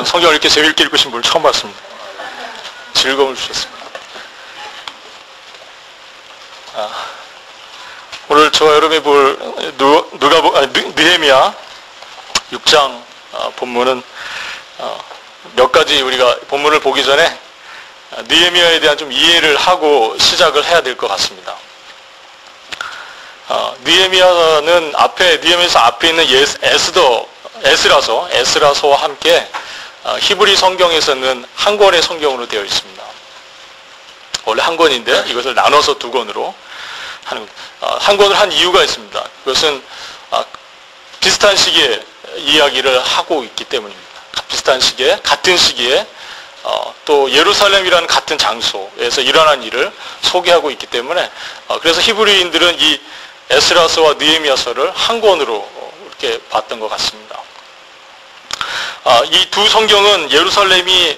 성경을 이렇게 재미있게 읽으신 분을 처음 봤습니다. 즐거움을 주셨습니다. 오늘 저와 여러분이 볼 느헤미야 6장 본문은 몇 가지 우리가 본문을 보기 전에 느헤미야에 대한 좀 이해를 하고 시작을 해야 될 것 같습니다. 느헤미야는 느헤미야서 앞에 있는 에스라서와 함께 히브리 성경에서는 한 권의 성경으로 되어 있습니다. 원래 한 권인데 이것을 나눠서 두 권으로 한 권을 한 이유가 있습니다. 그것은 비슷한 시기에 이야기를 하고 있기 때문입니다. 비슷한 시기에, 같은 시기에 또 예루살렘이라는 같은 장소에서 일어난 일을 소개하고 있기 때문에 그래서 히브리인들은 이 에스라서와 느헤미야서를 한 권으로 이렇게 봤던 것 같습니다. 이 두 성경은 예루살렘이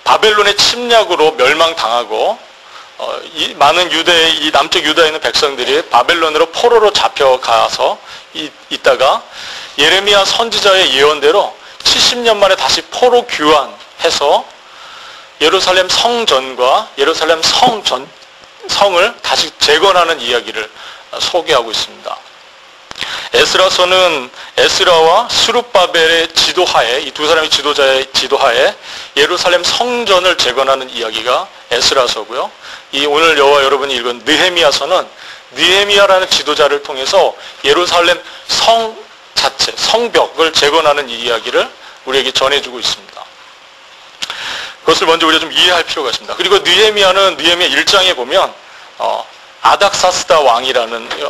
바벨론의 침략으로 멸망당하고 많은 이 남쪽 유다에 있는 백성들이 바벨론으로 포로로 잡혀가서 있다가 예레미야 선지자의 예언대로 70년 만에 다시 포로 귀환해서 예루살렘 성전과 예루살렘 성을 다시 재건하는 이야기를 소개하고 있습니다. 에스라서는 에스라와 스룹바벨의 지도하에, 이 두 사람의 지도자의 지도하에 예루살렘 성전을 재건하는 이야기가 에스라서고요. 이 오늘 여러와 여러분이 읽은 느헤미야서는 느헤미야라는 지도자를 통해서 예루살렘 성 자체, 성벽을 재건하는 이 이야기를 우리에게 전해주고 있습니다. 그것을 먼저 우리가 좀 이해할 필요가 있습니다. 그리고 느헤미야는 느헤미야 1장에 보면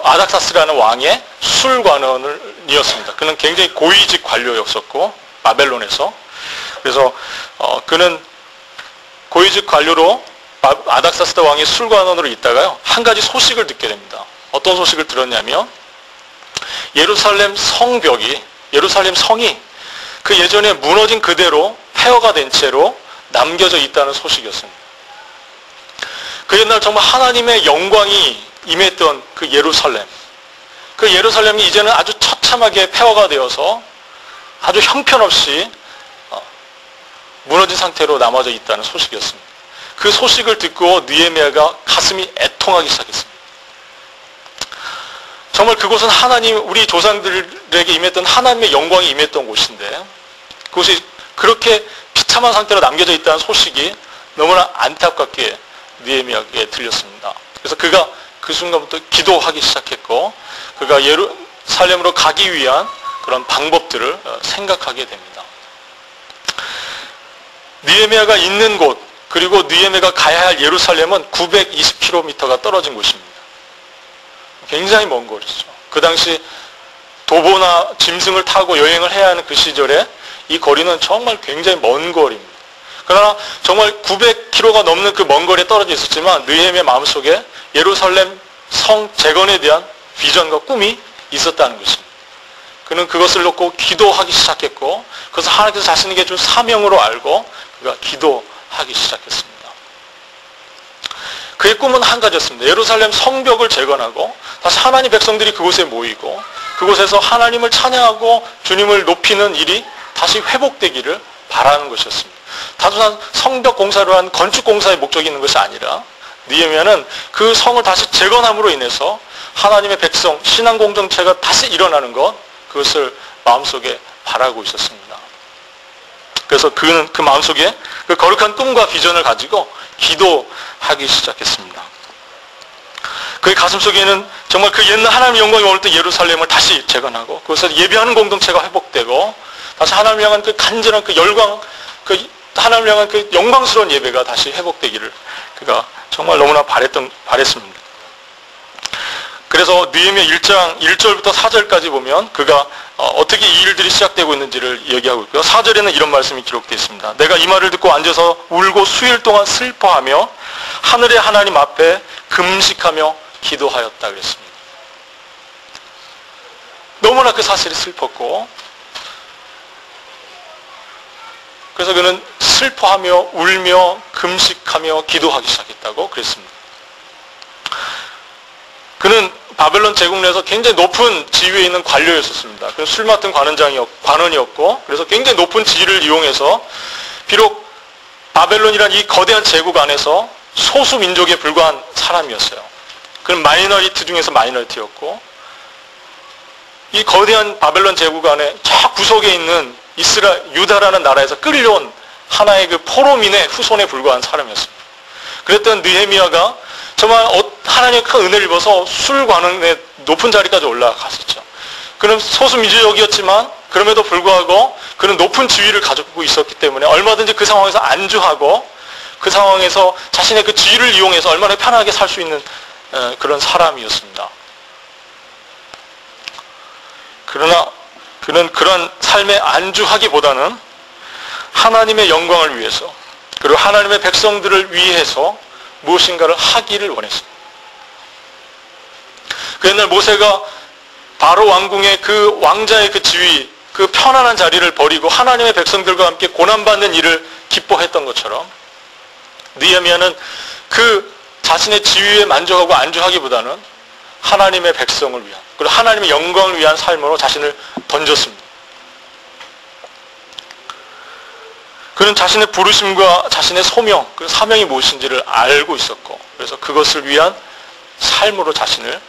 아닥사스라는 왕의 술관원이었습니다. 그는 굉장히 고위직 관료였었고 바벨론에서 그래서 그는 고위직 관료로 아닥사스 왕의 술관원으로 있다가요 한 가지 소식을 듣게 됩니다. 어떤 소식을 들었냐면 예루살렘 성벽이 예루살렘 성이 그 예전에 무너진 그대로 폐허가 된 채로 남겨져 있다는 소식이었습니다. 그 옛날 정말 하나님의 영광이 임했던 그 예루살렘이 이제는 아주 처참하게 폐허가 되어서 아주 형편없이 무너진 상태로 남아져 있다는 소식이었습니다. 그 소식을 듣고 느헤미야가 가슴이 애통하기 시작했습니다. 정말 그곳은 우리 조상들에게 임했던 하나님의 영광이 임했던 곳인데 그곳이 그렇게 비참한 상태로 남겨져 있다는 소식이 너무나 안타깝게 느헤미야에게 들렸습니다. 그래서 그가 그 순간부터 기도하기 시작했고 그가 예루살렘으로 가기 위한 그런 방법들을 생각하게 됩니다. 느헤미야가 있는 곳 그리고 느헤미야가 가야 할 예루살렘은 920km가 떨어진 곳입니다. 굉장히 먼 거리죠. 그 당시 도보나 짐승을 타고 여행을 해야 하는 그 시절에 이 거리는 정말 굉장히 먼 거리입니다. 그러나 정말 900km가 넘는 그 먼 거리에 떨어져 있었지만 느헤미야 마음속에 예루살렘 성 재건에 대한 비전과 꿈이 있었다는 것입니다. 그는 그것을 놓고 기도하기 시작했고 그것을 하나님께서 자신에게 준 사명으로 알고 그가 기도하기 시작했습니다. 그의 꿈은 한 가지였습니다. 예루살렘 성벽을 재건하고 다시 하나님 백성들이 그곳에 모이고 그곳에서 하나님을 찬양하고 주님을 높이는 일이 다시 회복되기를 바라는 것이었습니다. 단순한 성벽 공사를 한 건축 공사의 목적이 있는 것이 아니라 느헤미야는 그 성을 다시 재건함으로 인해서 하나님의 백성 신앙 공동체가 다시 일어나는 그것을 마음속에 바라고 있었습니다. 그래서 그는 그 마음속에 그 거룩한 꿈과 비전을 가지고 기도하기 시작했습니다. 그의 가슴속에는 정말 그 옛날 하나님의 영광이 머물던 예루살렘을 다시 재건하고 그것을 예배하는 공동체가 회복되고 다시 하나님을 향한 그 간절한 그 열광, 하나님을 향한 그 영광스러운 예배가 다시 회복되기를 그가 정말 너무나 바랬습니다. 그래서 느헤미야 1장 1절부터 4절까지 보면 그가 어떻게 이 일들이 시작되고 있는지를 얘기하고 있고요. 4절에는 이런 말씀이 기록되어 있습니다. 내가 이 말을 듣고 앉아서 울고 수일 동안 슬퍼하며 하늘의 하나님 앞에 금식하며 기도하였다 그랬습니다. 너무나 그 사실이 슬펐고 그래서 그는 슬퍼하며 울며 금식하며 기도하기 시작했다고 그랬습니다. 그는 바벨론 제국 내에서 굉장히 높은 지위에 있는 관료였었습니다. 그래서 술 맡은 관원이었고, 그래서 굉장히 높은 지위를 이용해서 비록 바벨론이란 이 거대한 제국 안에서 소수 민족에 불과한 사람이었어요. 그는 마이너리티 중에서 마이너리티였고, 이 거대한 바벨론 제국 안에 저 구석에 있는 유다라는 나라에서 끌려온 하나의 그 포로민의 후손에 불과한 사람이었습니다. 그랬던 느헤미야가 정말 하나님의 큰 은혜를 입어서 술관원의 높은 자리까지 올라갔었죠. 그는 소수 민족이었지만 그럼에도 불구하고 그는 높은 지위를 가지고 있었기 때문에 얼마든지 그 상황에서 안주하고 그 상황에서 자신의 그 지위를 이용해서 얼마나 편하게 살 수 있는 그런 사람이었습니다. 그러나 그는 그런 삶에 안주하기보다는 하나님의 영광을 위해서 그리고 하나님의 백성들을 위해서 무엇인가를 하기를 원했습니다. 그 옛날 모세가 바로 왕궁의 그 왕자의 그 지위, 그 편안한 자리를 버리고 하나님의 백성들과 함께 고난받는 일을 기뻐했던 것처럼 느헤미야는 그 자신의 지위에 만족하고 안주하기보다는 하나님의 백성을 위한 그리고 하나님의 영광을 위한 삶으로 자신을 던졌습니다. 그는 자신의 부르심과 자신의 소명, 그 사명이 무엇인지를 알고 있었고 그래서 그것을 위한 삶으로 자신을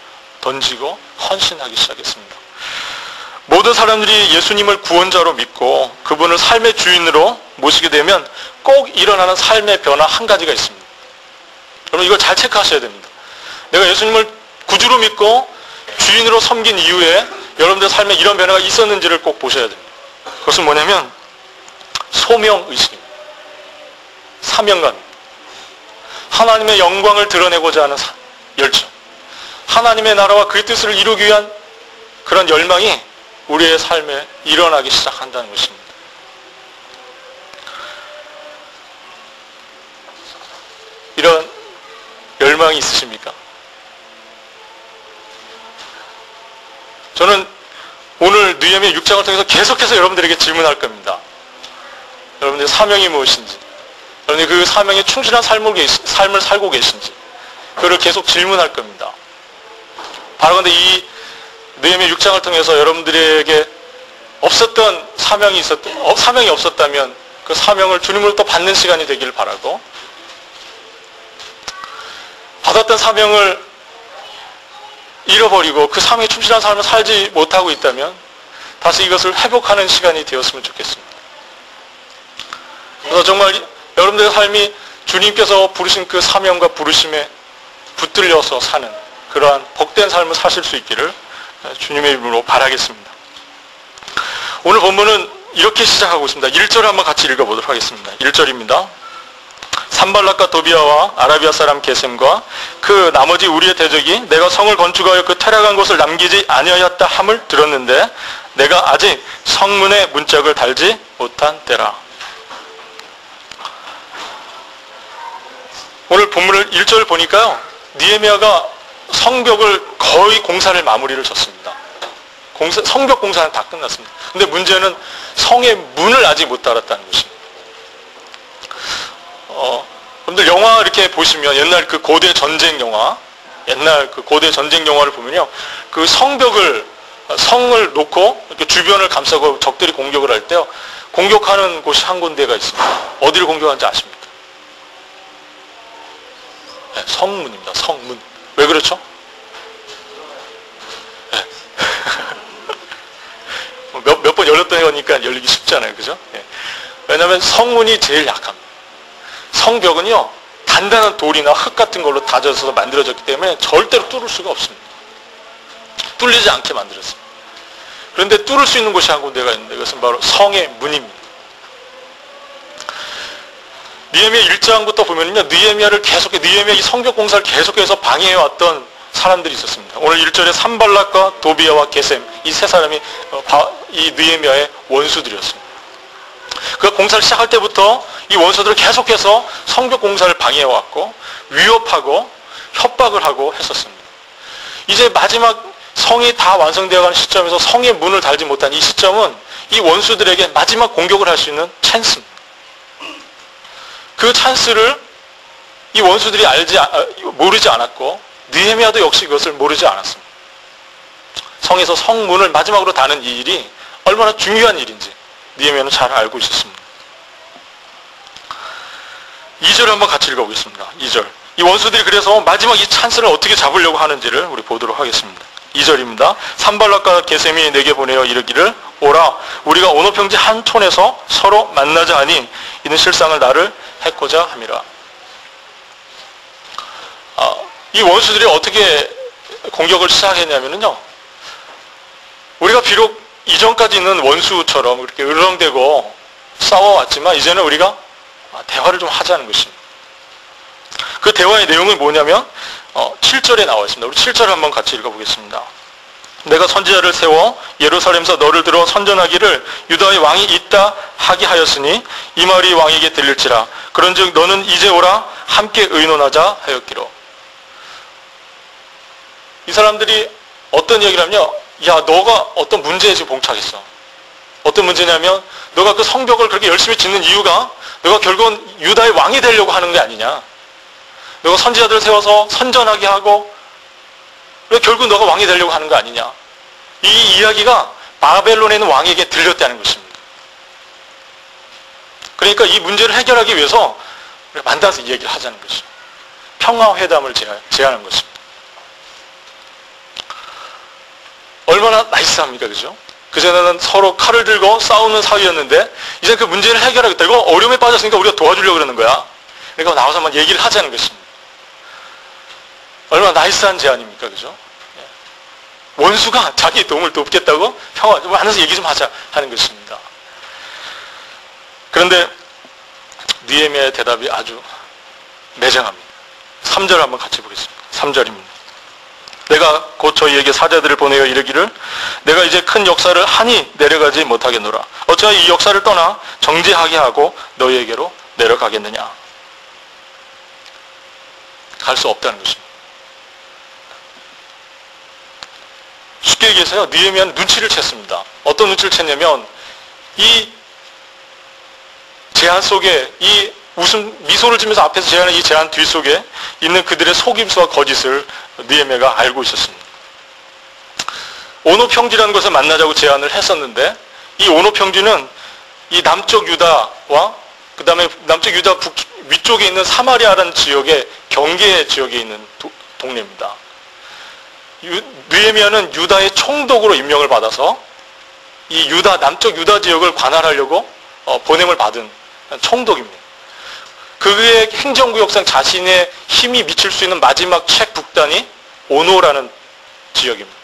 던지고 헌신하기 시작했습니다. 모든 사람들이 예수님을 구원자로 믿고 그분을 삶의 주인으로 모시게 되면 꼭 일어나는 삶의 변화 한 가지가 있습니다. 여러분 이걸 잘 체크하셔야 됩니다. 내가 예수님을 구주로 믿고 주인으로 섬긴 이후에 여러분들 삶에 이런 변화가 있었는지를 꼭 보셔야 됩니다. 그것은 뭐냐면 소명의식입니다. 사명감입니다. 하나님의 영광을 드러내고자 하는 열정. 하나님의 나라와 그의 뜻을 이루기 위한 그런 열망이 우리의 삶에 일어나기 시작한다는 것입니다. 이런 열망이 있으십니까? 저는 오늘 느헤미야 6장을 통해서 계속해서 여러분들에게 질문할 겁니다. 여러분들의 사명이 무엇인지, 여러분들이 그 사명에 충실한 삶을 살고 계신지, 그걸 계속 질문할 겁니다. 바로 근데 이 느헤미야 6장을 통해서 여러분들에게 없었던 사명이 없었다면 그 사명을 주님으로부터 받는 시간이 되기를 바라고, 받았던 사명을 잃어버리고 그 사명에 충실한 삶을 살지 못하고 있다면 다시 이것을 회복하는 시간이 되었으면 좋겠습니다. 그래서 정말 여러분들의 삶이 주님께서 부르신 그 사명과 부르심에 붙들려서 사는 그러한 복된 삶을 사실 수 있기를 주님의 이름으로 바라겠습니다. 오늘 본문은 이렇게 시작하고 있습니다. 1절을 한번 같이 읽어보도록 하겠습니다. 1절입니다. 산발락과 도비아와 아라비아 사람 게셈과 그 나머지 우리의 대적이 내가 성을 건축하여 그 타락한 곳을 남기지 아니하였다 함을 들었는데 내가 아직 성문에 문짝을 달지 못한 때라. 오늘 본문을 1절 보니까요, 느헤미야가 성벽을 거의 공사를 마무리를 졌습니다. 성벽 공사는 다 끝났습니다. 근데 문제는 성의 문을 아직 못 달았다는 것입니다. 여러분들 영화 이렇게 보시면 옛날 그 고대 전쟁 영화, 옛날 그 고대 전쟁 영화를 보면요, 그 성을 놓고 이렇게 주변을 감싸고 적들이 공격을 할 때요, 공격하는 곳이 한 군데가 있습니다. 어디를 공격하는지 아십니까? 네, 성문입니다. 성문. 왜 그렇죠? 네. 몇 번 열렸다 하니까 열리기 쉽잖아요. 그죠? 네. 왜냐하면 성문이 제일 약합니다. 성벽은요, 단단한 돌이나 흙 같은 걸로 다져서 만들어졌기 때문에 절대로 뚫을 수가 없습니다. 뚫리지 않게 만들었습니다. 그런데 뚫을 수 있는 곳이 한 군데가 있는데 그것은 바로 성의 문입니다. 느헤미야 1장부터 보면요, 느헤미야 이 성벽 공사를 계속해서 방해해왔던 사람들이 있었습니다. 오늘 1절에 산발락과 도비아와 게셈, 이 세 사람이 이 느헤미야의 원수들이었습니다. 그 공사를 시작할 때부터 이 원수들을 계속해서 성벽 공사를 방해해왔고 위협하고 협박을 하고 했었습니다. 이제 마지막 성이 다 완성되어가는 시점에서 성의 문을 달지 못한 이 시점은 이 원수들에게 마지막 공격을 할 수 있는 찬스입니다. 그 찬스를 이 원수들이 모르지 않았고 느헤미야도 역시 그것을 모르지 않았습니다. 성에서 성문을 마지막으로 다는 이 일이 얼마나 중요한 일인지 느헤미야는 잘 알고 있었습니다. 2절 한번 같이 읽어보겠습니다. 2절. 이 원수들이 그래서 마지막 이 찬스를 어떻게 잡으려고 하는지를 우리 보도록 하겠습니다. 2절입니다. 산발락과 게셈이 내게 보내어 이르기를 오라 우리가 오노평지 한 촌에서 서로 만나자 하니 이는 실상을 나를 해코자 함이라. 이 원수들이 어떻게 공격을 시작했냐면요. 우리가 비록 이전까지 있는 원수처럼 이렇게 으르렁대고 싸워왔지만 이제는 우리가 대화를 좀 하자는 것입니다. 그 대화의 내용은 뭐냐면 7절에 나와 있습니다. 우리 7절 한번 같이 읽어보겠습니다. 내가 선지자를 세워 예루살렘에서 너를 들어 선전하기를 유다의 왕이 있다 하게 하였으니 이 말이 왕에게 들릴지라. 그런즉 너는 이제 오라 함께 의논하자 하였기로. 이 사람들이 어떤 얘기를 하면요. 야 너가 어떤 문제에 지금 봉착했어. 어떤 문제냐면 너가 그 성벽을 그렇게 열심히 짓는 이유가 너가 결국은 유다의 왕이 되려고 하는 게 아니냐. 너가 선지자들을 세워서 선전하게 하고 결국 너가 왕이 되려고 하는 거 아니냐. 이 이야기가 바벨론에 있는 왕에게 들렸다는 것입니다. 그러니까 이 문제를 해결하기 위해서 만나서 이 얘기를 하자는 것이죠. 평화회담을 제안한 것입니다. 얼마나 나이스합니까? 그죠? 그전에는 서로 칼을 들고 싸우는 사이였는데 이제 그 문제를 해결하겠다. 이거 어려움에 빠졌으니까 우리가 도와주려고 그러는 거야. 그러니까 나와서 한번 얘기를 하자는 것입니다. 얼마나 나이스한 제안입니까? 그죠? 원수가 자기 도움을 돕겠다고 평화, 만나서 얘기 좀 하자 하는 것입니다. 그런데 느헤미야의 대답이 아주 매정합니다. 3절 한번 같이 보겠습니다. 3절입니다. 내가 곧 저희에게 사자들을 보내어 이르기를 내가 이제 큰 역사를 하니 내려가지 못하겠노라. 어찌하여 이 역사를 떠나 정죄하게 하고 너희에게로 내려가겠느냐. 갈 수 없다는 것입니다. 쉽게 얘기해서요. 느헤미야는 눈치를 챘습니다. 어떤 눈치를 챘냐면 이 제안 속에 이 미소를 지면서 앞에서 제안한 이 제안 뒤속에 있는 그들의 속임수와 거짓을 느헤미야가 알고 있었습니다. 오노평지라는 것을 만나자고 제안을 했었는데 이 오노평지는 이 남쪽 유다와 그 다음에 남쪽 유다 위쪽에 있는 사마리아라는 지역의 경계 지역에 있는 동네입니다. 느헤미야는 유다의 총독으로 임명을 받아서 이 남쪽 유다 지역을 관할하려고 보냄을 받은 총독입니다. 그의 행정구역상 자신의 힘이 미칠 수 있는 마지막 책 북단이 오노라는 지역입니다.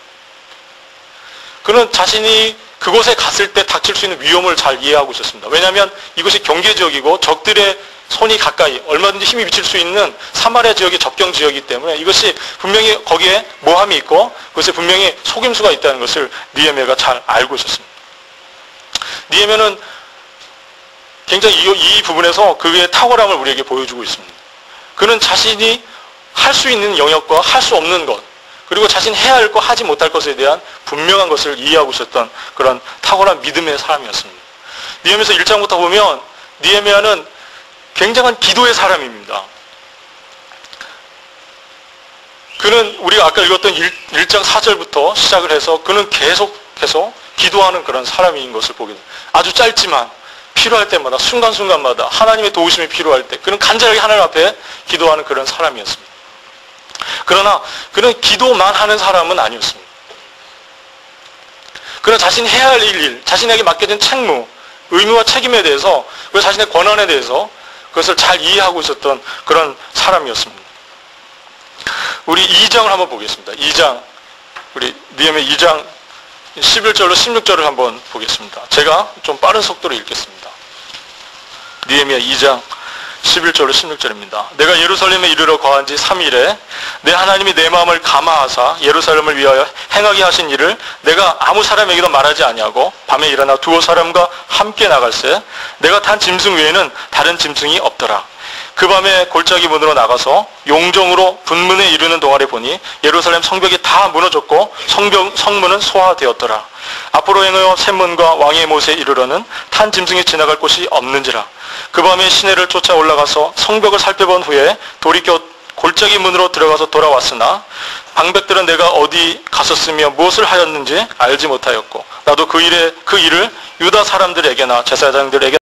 그는 자신이 그곳에 갔을 때 닥칠 수 있는 위험을 잘 이해하고 있었습니다. 왜냐하면 이것이 경계 지역이고 적들의 손이 가까이 얼마든지 힘이 미칠 수 있는 사마리아 지역의 접경 지역이기 때문에 이것이 분명히 거기에 모함이 있고 그것에 분명히 속임수가 있다는 것을 느헤미야가 잘 알고 있었습니다. 느헤미야는 굉장히 이 부분에서 그의 탁월함을 우리에게 보여주고 있습니다. 그는 자신이 할 수 있는 영역과 할 수 없는 것 그리고 자신이 해야 할 것 하지 못할 것에 대한 분명한 것을 이해하고 있었던 그런 탁월한 믿음의 사람이었습니다. 느헤미야서 1장부터 보면 느헤미야는 굉장한 기도의 사람입니다. 그는 우리가 아까 읽었던 1장 4절부터 시작을 해서 그는 계속해서 기도하는 그런 사람인 것을 보게 됩니다. 아주 짧지만 필요할 때마다 순간순간마다 하나님의 도우심이 필요할 때 그는 간절하게 하나님 앞에 기도하는 그런 사람이었습니다. 그러나 그는 기도만 하는 사람은 아니었습니다. 그는 자신이 해야 할 일, 자신에게 맡겨진 책무, 의무와 책임에 대해서 그리고 자신의 권한에 대해서 그것을 잘 이해하고 있었던 그런 사람이었습니다. 우리 2장을 한번 보겠습니다. 2장, 우리 느헤미야 2장 11절로 16절을 한번 보겠습니다. 제가 좀 빠른 속도로 읽겠습니다. 느헤미야 2장 11절로 16절입니다. 내가 예루살렘에 이르러 거한 지 3일에 내 하나님이 내 마음을 감화하사 예루살렘을 위하여 행하게 하신 일을 내가 아무 사람에게도 말하지 아니하고 밤에 일어나 두어 사람과 함께 나갈새 내가 탄 짐승 외에는 다른 짐승이 없더라. 그 밤에 골짜기 문으로 나가서 용정으로 분문에 이르는 동안에 보니 예루살렘 성벽이 다 무너졌고 성문은 소화되었더라. 앞으로 행하여 샘문과 왕의 못에 이르러는 탄 짐승이 지나갈 곳이 없는지라. 그 밤에 시내를 쫓아 올라가서 성벽을 살펴본 후에 돌이켜 골짜기 문으로 들어가서 돌아왔으나 방백들은 내가 어디 갔었으며 무엇을 하였는지 알지 못하였고 나도 그 일을 유다 사람들에게나 제사장들에게